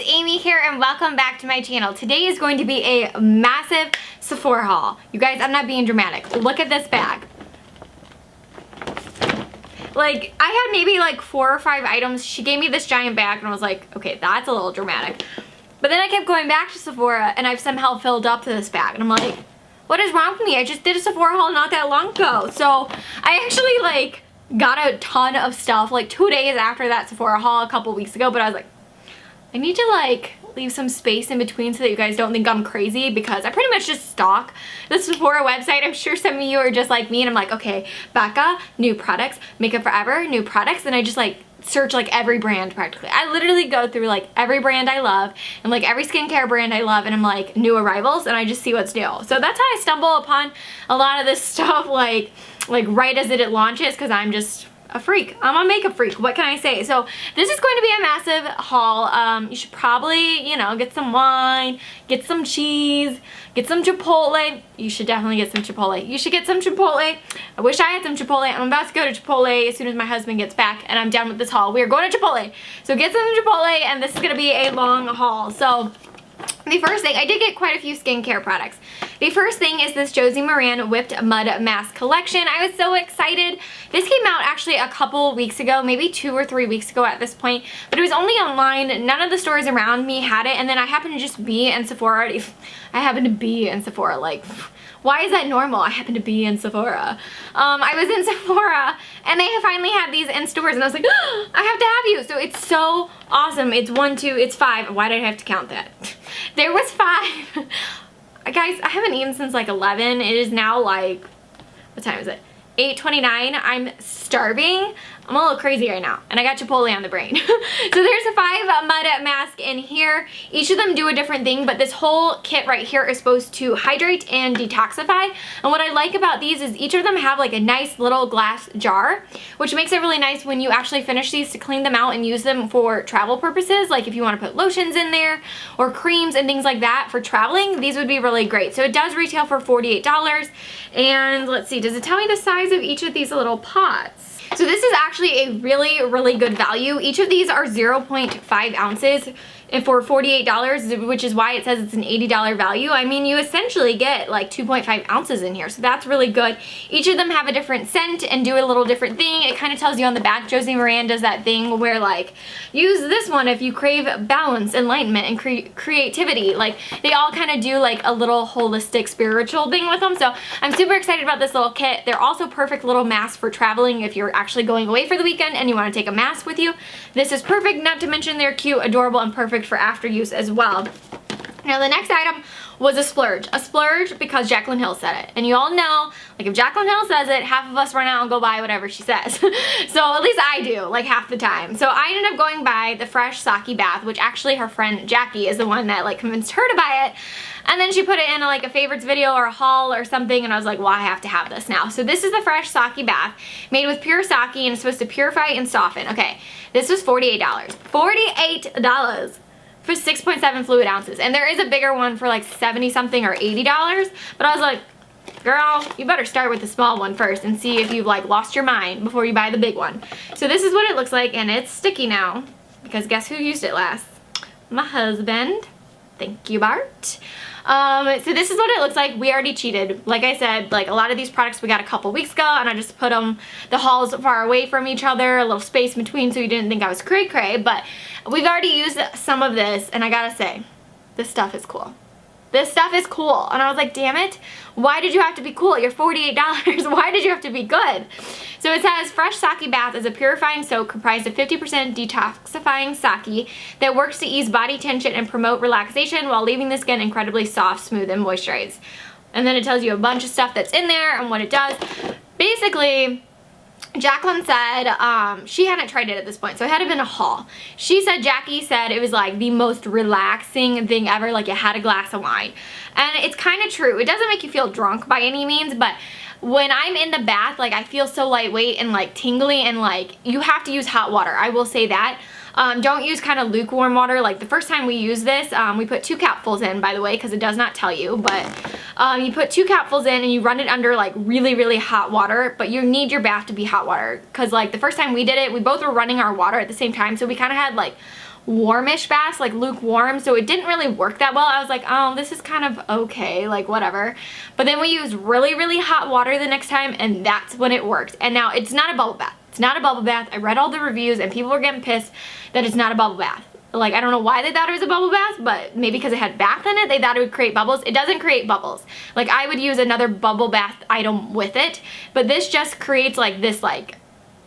it's Amy here and welcome back to my channel. Today is going to be a massive Sephora haul. You guys, I'm not being dramatic. Look at this bag. Like, I had maybe like 4 or 5 items. She gave me this giant bag and I was like, okay, that's a little dramatic. But then I kept going back to Sephora and I've somehow filled up to this bag. And I'm like, what is wrong with me? I just did a Sephora haul not that long ago. So I actually like got a ton of stuff like 2 days after that Sephora haul a couple weeks ago. But I was like, I need to like leave some space in between so that you guys don't think I'm crazy, because I pretty much just stalk the Sephora website. I'm sure some of you are just like me and I'm like, okay, Becca, new products, Makeup Forever, new products, and I just like search like every brand practically. I literally go through like every brand I love and like every skincare brand I love, and I'm like new arrivals and I just see what's new. So that's how I stumble upon a lot of this stuff like right as it launches, because I'm just a freak. I'm a makeup freak. What can I say? So this is going to be a massive haul. You should probably, you know, get some wine, get some cheese, get some Chipotle. You should definitely get some Chipotle. You should get some Chipotle. I wish I had some Chipotle. I'm about to go to Chipotle as soon as my husband gets back and I'm done with this haul. We are going to Chipotle. So get some Chipotle, and this is going to be a long haul. So the first thing, I did get quite a few skincare products. The first thing is this Josie Maran Whipped Mud Mask Collection. I was so excited. This came out actually a couple weeks ago, maybe 2 or 3 weeks ago at this point, but it was only online. None of the stores around me had it, and then I happened to just be in Sephora. I happened to be in Sephora, like, why is that normal? I happen to be in Sephora. I was in Sephora and they finally had these in stores and I was like, oh, I have to have you. So it's so awesome. It's 1, 2, it's 5. Why did I have to count that? There was 5. Guys, I haven't eaten since like 11. It is now like, what time is it? 8:29. I'm starving. I'm a little crazy right now, and I got Chipotle on the brain. So there's a 5 mud mask in here. Each of them do a different thing, but this whole kit right here is supposed to hydrate and detoxify. And what I like about these is each of them have like a nice little glass jar, which makes it really nice when you actually finish these to clean them out and use them for travel purposes. Like if you want to put lotions in there or creams and things like that for traveling, these would be really great. So it does retail for $48. And let's see, does it tell me the size of each of these little pots? So this is actually a really good value. Each of these are 0.5 ounces and for $48, which is why it says it's an $80 value. I mean, you essentially get like 2.5 ounces in here, so that's really good. Each of them have a different scent and do a little different thing. It kind of tells you on the back. Josie Maran does that thing where like, use this one if you crave balance, enlightenment, and creativity. Like they all kind of do like a little holistic spiritual thing with them. So I'm super excited about this little kit. They're also perfect little masks for traveling if you're actually going away for the weekend and you want to take a mask with you. This is perfect, not to mention they're cute, adorable, and perfect for after use as well. Now the next item was a splurge. A splurge because Jaclyn Hill said it. And you all know, like if Jaclyn Hill says it, half of us run out and go buy whatever she says. So at least I do, like half the time. So I ended up going by the Fresh Sake Bath, which actually her friend Jackie is the one that like convinced her to buy it. And then she put it in like a favorites video or a haul or something, and I was like, well, I have to have this now. So this is the Fresh Sake Bath, made with pure sake, and it's supposed to purify and soften. Okay, this was $48. $48 for 6.7 fluid ounces. And there is a bigger one for like 70 something or $80. But I was like, girl, you better start with the small one first and see if you've like lost your mind before you buy the big one. So this is what it looks like, and it's sticky now because guess who used it last? My husband. Thank you, Bart. So this is what it looks like. We already cheated. Like I said, like a lot of these products we got a couple weeks ago, and I just put them, the hauls far away from each other, a little space between so you didn't think I was cray-cray, but we've already used some of this, and I gotta say, this stuff is cool. This stuff is cool. And I was like, damn it, why did you have to be cool? You're $48. Why did you have to be good? So it says Fresh Sake Bath is a purifying soap comprised of 50% detoxifying sake that works to ease body tension and promote relaxation while leaving the skin incredibly soft, smooth, and moisturized. And then it tells you a bunch of stuff that's in there and what it does. Basically, Jaclyn said she hadn't tried it at this point, so it had been a haul. Jackie said it was like the most relaxing thing ever, like you had a glass of wine. And it's kind of true. It doesn't make you feel drunk by any means, but when I'm in the bath, like I feel so lightweight and like tingly, and like you have to use hot water. I will say that. Don't use kind of lukewarm water. Like the first time we used this, we put 2 capfuls in, by the way, because it does not tell you, but you put 2 capfuls in and you run it under like really hot water, but you need your bath to be hot water, because like the first time we did it, we both were running our water at the same time, so we kind of had like warmish baths, like lukewarm, so it didn't really work that well. I was like, oh, this is kind of okay, like whatever. But then we used really, really hot water the next time, and that's when it worked. And now it's not a bubble bath. It's not a bubble bath. I read all the reviews and people were getting pissed that it's not a bubble bath. Like, I don't know why they thought it was a bubble bath, but maybe because it had bath in it, they thought it would create bubbles. It doesn't create bubbles. Like, I would use another bubble bath item with it, but this just creates like this like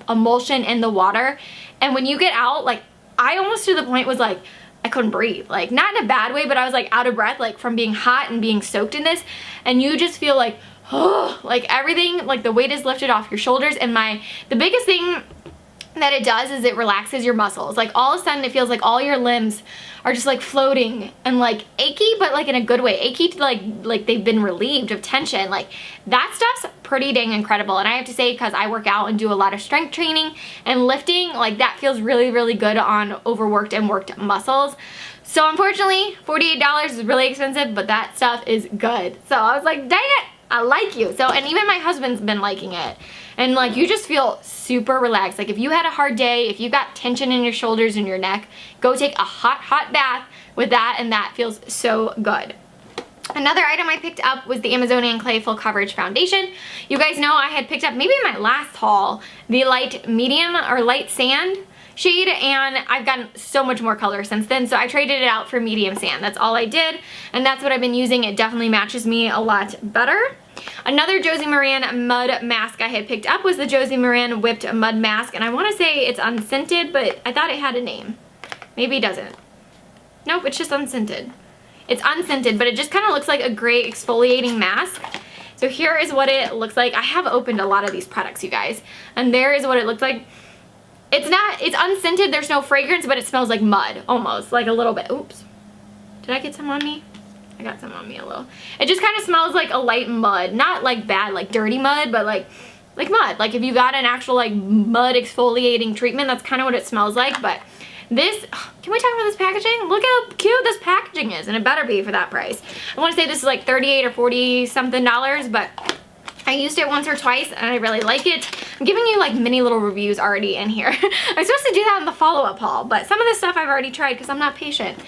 emulsion in the water. And when you get out, like, I almost to the point was like, I couldn't breathe. Like, not in a bad way, but I was like out of breath, like from being hot and being soaked in this. And you just feel like, oh, like everything, like the weight is lifted off your shoulders. And the biggest thing that it does is it relaxes your muscles. Like, all of a sudden it feels like all your limbs are just like floating and like achy, but like in a good way. Achy to like they've been relieved of tension. Like, that stuff's pretty dang incredible. And I have to say, because I work out and do a lot of strength training and lifting, like that feels really, really good on overworked and worked muscles. So unfortunately, $48 is really expensive, but that stuff is good. So I was like, dang it, I like you. So, and even my husband's been liking it. And like, you just feel super relaxed. Like, if you had a hard day, if you got tension in your shoulders and your neck, go take a hot, hot bath with that, and that feels so good. Another item I picked up was the Amazonian Clay Full Coverage Foundation. You guys know I had picked up, maybe in my last haul, the light medium or light sand shade, and I've gotten so much more color since then, so I traded it out for medium sand. That's all I did, and that's what I've been using. It definitely matches me a lot better. Another Josie Maran mud mask I had picked up was the Josie Maran Whipped Mud Mask, and I want to say it's unscented, but I thought it had a name. Maybe it doesn't. Nope, it's just unscented. It's unscented, but it just kind of looks like a gray exfoliating mask. So here is what it looks like. I have opened a lot of these products, you guys, and there is what it looks like. It's unscented, there's no fragrance, but it smells like mud, almost, like a little bit. Oops. Did I get some on me? I got some on me a little. It just kind of smells like a light mud. Not like bad, like dirty mud, but like mud. Like if you got an actual like mud exfoliating treatment, that's kind of what it smells like. But this, can we talk about this packaging? Look how cute this packaging is, and it better be for that price. I want to say this is like 38 or 40 something dollars, but I used it once or twice and I really like it. I'm giving you like mini little reviews already in here. I'm supposed to do that in the follow-up haul, but some of this stuff I've already tried because I'm not patient.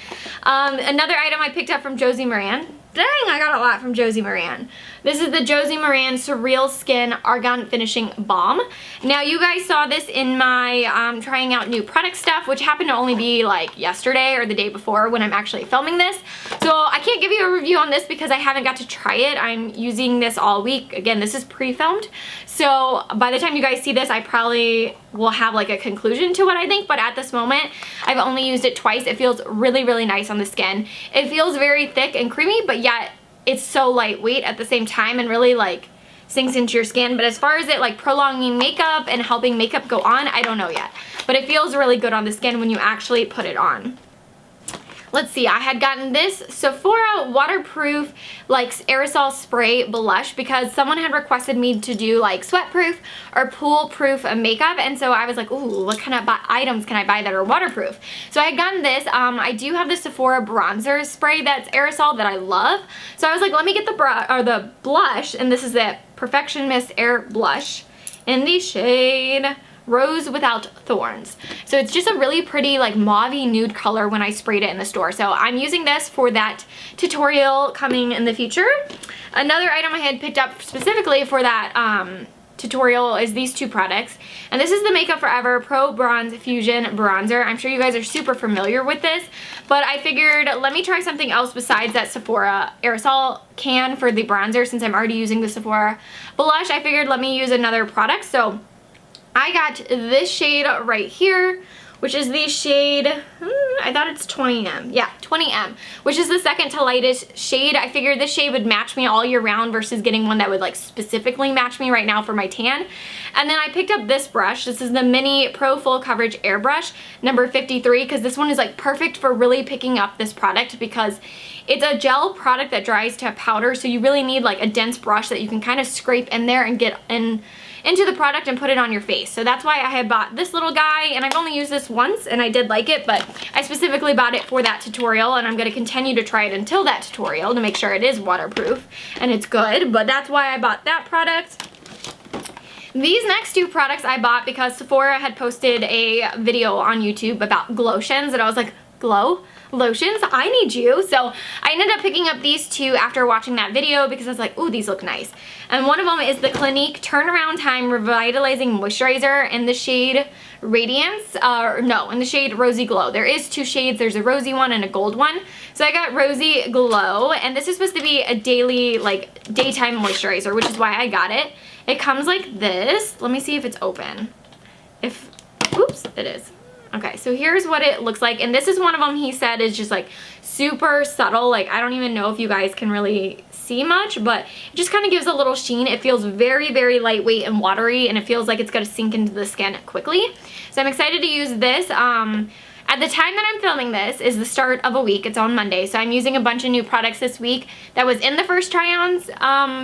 Another item I picked up from Josie Maran. Dang, I got a lot from Josie Maran. This is the Josie Maran Surreal Skin Argan Finishing Balm. Now, you guys saw this in my trying out new product stuff, which happened to only be like yesterday or the day before when I'm actually filming this. So I can't give you a review on this because I haven't got to try it. I'm using this all week. Again, this is pre-filmed. So by the time you guys see this, I probably will have like a conclusion to what I think, but at this moment, I've only used it twice. It feels really, really nice on the skin. It feels very thick and creamy, but yet it's so lightweight at the same time and really like sinks into your skin. But as far as it like prolonging makeup and helping makeup go on, I don't know yet. But it feels really good on the skin when you actually put it on. Let's see, I had gotten this Sephora waterproof like aerosol spray blush because someone had requested me to do like sweat proof or pool proof makeup, and so I was like, ooh, what kind of items can I buy that are waterproof? So I had gotten this. I do have the Sephora bronzer spray that's aerosol that I love, so I was like, let me get the blush, and this is the Perfection Mist Air Blush in the shade Rose Without Thorns. So it's just a really pretty like mauve-y nude color when I sprayed it in the store. So I'm using this for that tutorial coming in the future. Another item I had picked up specifically for that tutorial is these two products. And this is the Makeup Forever Pro Bronze Fusion Bronzer. I'm sure you guys are super familiar with this, but I figured let me try something else besides that Sephora aerosol can for the bronzer. Since I'm already using the Sephora blush, I figured let me use another product. So I got this shade right here, which is the shade, I thought it's 20M. Yeah, 20M, which is the second to lightest shade. I figured this shade would match me all year round versus getting one that would like specifically match me right now for my tan. And then I picked up this brush. This is the Mini Pro Full Coverage Airbrush number 53, because this one is like perfect for really picking up this product because it's a gel product that dries to powder, so you really need like a dense brush that you can kind of scrape in there and get into the product and put it on your face. So that's why I had bought this little guy, and I've only used this once and I did like it, but I specifically bought it for that tutorial, and I'm going to continue to try it until that tutorial to make sure it is waterproof and it's good, but that's why I bought that product. These next two products I bought because Sephora had posted a video on YouTube about glotions, and I was like, Glow lotions. I need you. So I ended up picking up these two after watching that video because I was like, ooh, these look nice. And one of them is the Clinique Turnaround Time Revitalizing Moisturizer in the shade Radiance, in the shade Rosy Glow. There is two shades. There's a rosy one and a gold one. So I got Rosy Glow, and this is supposed to be a daily, like, daytime moisturizer, which is why I got it. It comes like this. Let me see if it's open. Oops, it is. Okay, so here's what it looks like, and this is one of them he said is just like super subtle. Like, I don't even know if you guys can really see much, but it just kind of gives a little sheen. It feels very, very lightweight and watery, and it feels like it's gonna sink into the skin quickly. So I'm excited to use this. At the time that I'm filming this is the start of a week. It's on Monday, so I'm using a bunch of new products this week that was in the first try-ons,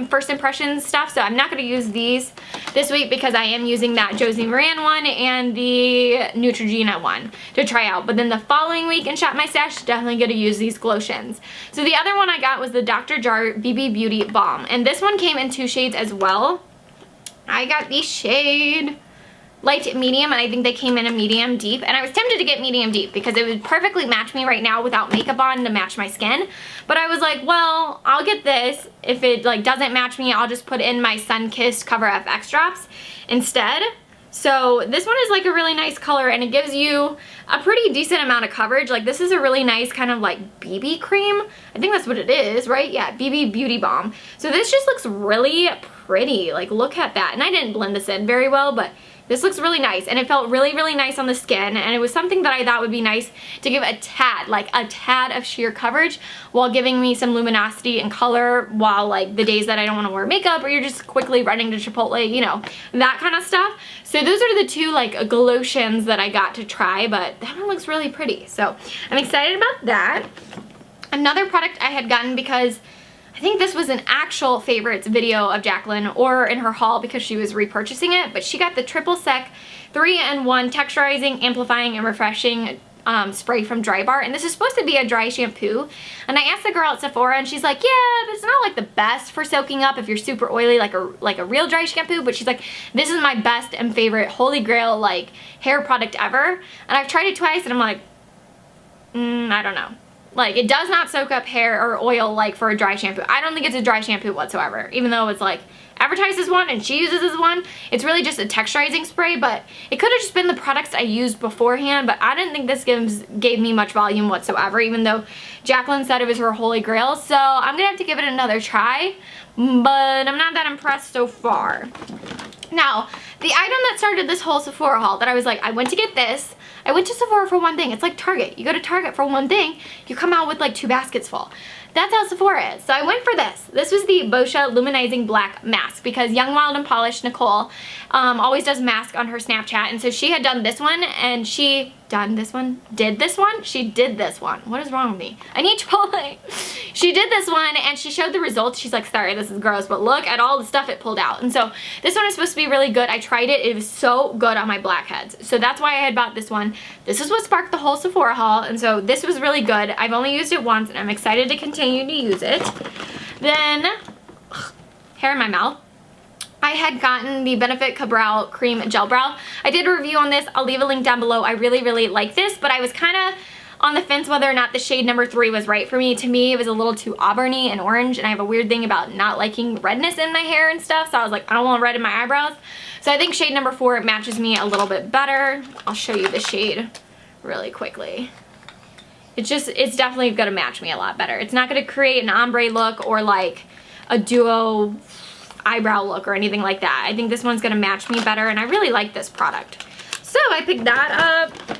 first impressions stuff, so I'm not going to use these this week because I am using that Josie Maran one and the Neutrogena one to try out. But then the following week in Shop My Stash, definitely going to use these Glotions. So the other one I got was the Dr. Jart BB Beauty Balm, and this one came in two shades as well. I got the shade light medium, and I think they came in a medium deep, and I was tempted to get medium deep because it would perfectly match me right now without makeup on to match my skin. But I was like, well, I'll get this. If it like doesn't match me, I'll just put in my Sun-Kissed Cover FX drops instead. So this one is like a really nice color, and it gives you a pretty decent amount of coverage. Like, this is a really nice kind of like BB cream. I think that's what it is, right? Yeah, BB Beauty Balm. So this just looks really pretty. Like, look at that. And I didn't blend this in very well, but this looks really nice, and it felt really, really nice on the skin, and it was something that I thought would be nice to give a tad, like a tad of sheer coverage while giving me some luminosity and color while like the days that I don't want to wear makeup or you're just quickly running to Chipotle, you know, that kind of stuff. So those are the two like Glotions that I got to try, but that one looks really pretty. So I'm excited about that. Another product I had gotten because I think this was an actual favorites video of Jacqueline or in her haul because she was repurchasing it, but she got the Triple Sec 3-in-1 Texturizing, Amplifying, and Refreshing spray from Dry Bar, and this is supposed to be a dry shampoo. And I asked the girl at Sephora, and she's like, yeah, but it's not like the best for soaking up if you're super oily like a real dry shampoo, but she's like, this is my best and favorite holy grail like hair product ever. And I've tried it twice, and I'm like, I don't know. Like, it does not soak up hair or oil like for a dry shampoo. I don't think it's a dry shampoo whatsoever, even though it's like advertised as one and she uses as one. It's really just a texturizing spray, but it could have just been the products I used beforehand, but I didn't think this gave me much volume whatsoever, even though Jacqueline said it was her holy grail. So I'm gonna have to give it another try, but I'm not that impressed so far. Now, the item that started this whole Sephora haul that I was like, I went to get this. I went to Sephora for one thing. It's like Target. You go to Target for one thing, you come out with like 2 baskets full. That's how Sephora is. So I went for this. This was the Boscia Luminizing Black Mask because Young, Wild, and Polished Nicole always does mask on her Snapchat. And so she had done this one, and she did this one. She did this one. What is wrong with me? I need Chipotle. She did this one, and she showed the results. She's like, sorry, this is gross, but look at all the stuff it pulled out. And so this one is supposed to be really good. I tried it. It was so good on my blackheads. So that's why I had bought this one. This is what sparked the whole Sephora haul, and so this was really good. I've only used it once, and I'm excited to continue to use it. Then, hair in my mouth. I had gotten the Benefit Cabral Cream Gel Brow. I did a review on this. I'll leave a link down below. I really, really like this, but I was kind of on the fence whether or not the shade number 3 was right for me. To me, it was a little too auburny and orange, and I have a weird thing about not liking redness in my hair and stuff, so I was like, I don't want red in my eyebrows. So I think shade number 4 matches me a little bit better. I'll show you the shade really quickly. It's definitely gonna match me a lot better. It's not gonna create an ombre look or like a duo eyebrow look or anything like that. I think this one's gonna match me better, and I really like this product. So I picked that up.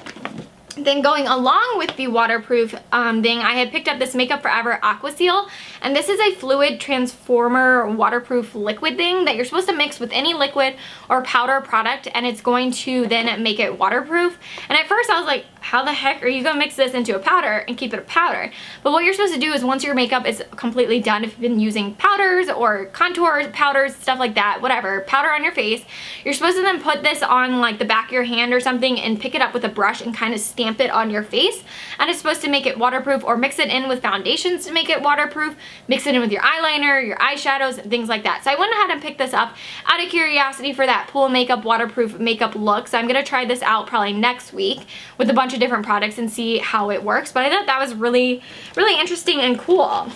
Then going along with the waterproof thing, I had picked up this Makeup Forever Aqua Seal, and this is a fluid transformer waterproof liquid thing that you're supposed to mix with any liquid or powder product, and it's going to then make it waterproof. And at first I was like, how the heck are you gonna mix this into a powder and keep it a powder? But what you're supposed to do is once your makeup is completely done, if you've been using powders or contours, powders, stuff like that, whatever, powder on your face, you're supposed to then put this on like the back of your hand or something and pick it up with a brush and kind of stamp stamp it on your face, and it's supposed to make it waterproof, or mix it in with foundations to make it waterproof, mix it in with your eyeliner, your eyeshadows, things like that. So I went ahead and picked this up out of curiosity for that pool makeup, waterproof makeup look. So I'm gonna try this out probably next week with a bunch of different products and see how it works. But I thought that was really, really interesting and cool.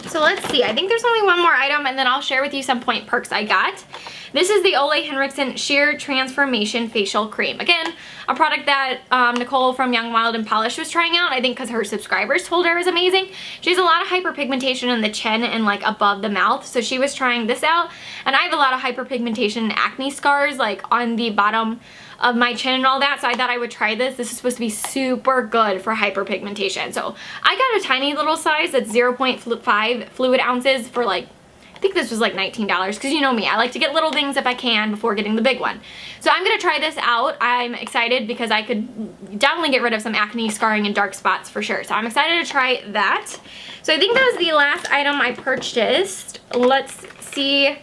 So let's see, I think there's only one more item, and then I'll share with you some point perks I got. This is the Ole Henriksen Sheer Transformation Facial Cream. Again, a product that Nicole from Young, Wild, and Polished was trying out, I think because her subscribers told her it was amazing. She has a lot of hyperpigmentation in the chin and like above the mouth, so she was trying this out. And I have a lot of hyperpigmentation and acne scars like on the bottom of my chin and all that, so I thought I would try this. This is supposed to be super good for hyperpigmentation. So I got a tiny little size that's 0.5 fluid ounces for like, I think this was like $19, because you know me, I like to get little things if I can before getting the big one. So I'm gonna try this out. I'm excited because I could definitely get rid of some acne, scarring, and dark spots for sure. So I'm excited to try that. So I think that was the last item I purchased. Let's see,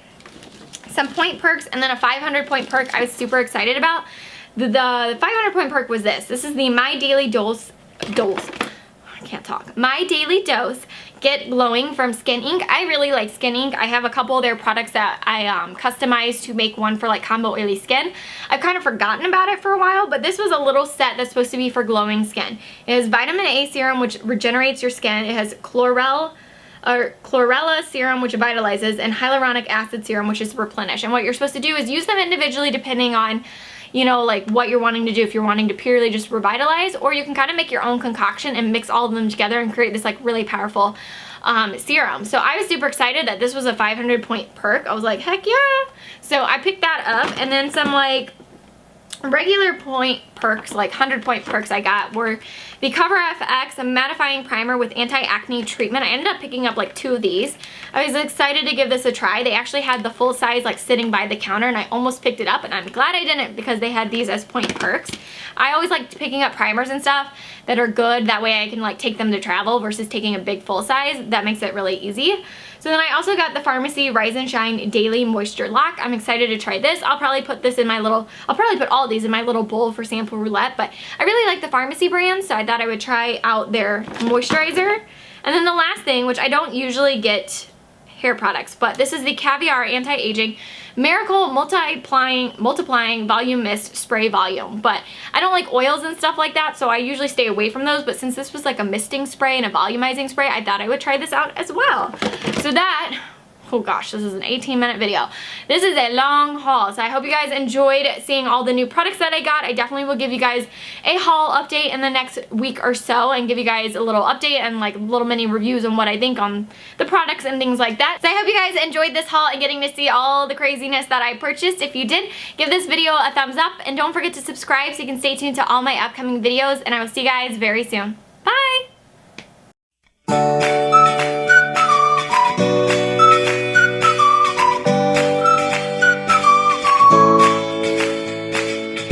some point perks, and then a 500 point perk I was super excited about. The 500 point perk was this. This is the My Daily Dose, I can't talk. My Daily Dose Get Glowing from Skin Inc. I really like Skin Inc. I have a couple of their products that I customized to make one for like combo oily skin. I've kind of forgotten about it for a while, but this was a little set that's supposed to be for glowing skin. It has vitamin A serum, which regenerates your skin. It has chlorella serum, which vitalizes, and hyaluronic acid serum, which is replenish. And what you're supposed to do is use them individually depending on, you know, like what you're wanting to do. If you're wanting to purely just revitalize, or you can kind of make your own concoction and mix all of them together and create this like really powerful serum. So I was super excited that this was a 500 point perk. I was like, heck yeah. So I picked that up, and then some like regular point perks, like 100 point perks I got were the Cover FX, a mattifying primer with anti-acne treatment. I ended up picking up like 2 of these. I was excited to give this a try. They actually had the full size like sitting by the counter, and I almost picked it up, and I'm glad I didn't because they had these as point perks. I always like picking up primers and stuff that are good. That way I can like take them to travel versus taking a big full size. That makes it really easy. So then I also got the Pharmacy Rise and Shine Daily Moisture Lock. I'm excited to try this. I'll probably put this in my little, I'll probably put all of these in my little bowl for sample roulette, but I really like the Pharmacy brand, so I thought I would try out their moisturizer. And then the last thing, which I don't usually get hair products, but this is the Caviar Anti-Aging Miracle Multiplying Volume Mist Spray Volume. But I don't like oils and stuff like that, so I usually stay away from those. But since this was like a misting spray and a volumizing spray, I thought I would try this out as well. So that, oh gosh, this is an 18-minute video. This is a long haul, so I hope you guys enjoyed seeing all the new products that I got. I definitely will give you guys a haul update in the next week or so and give you guys a little update and like little mini reviews on what I think on the products and things like that. So I hope you guys enjoyed this haul and getting to see all the craziness that I purchased. If you did, give this video a thumbs up, and don't forget to subscribe so you can stay tuned to all my upcoming videos, and I will see you guys very soon. Bye!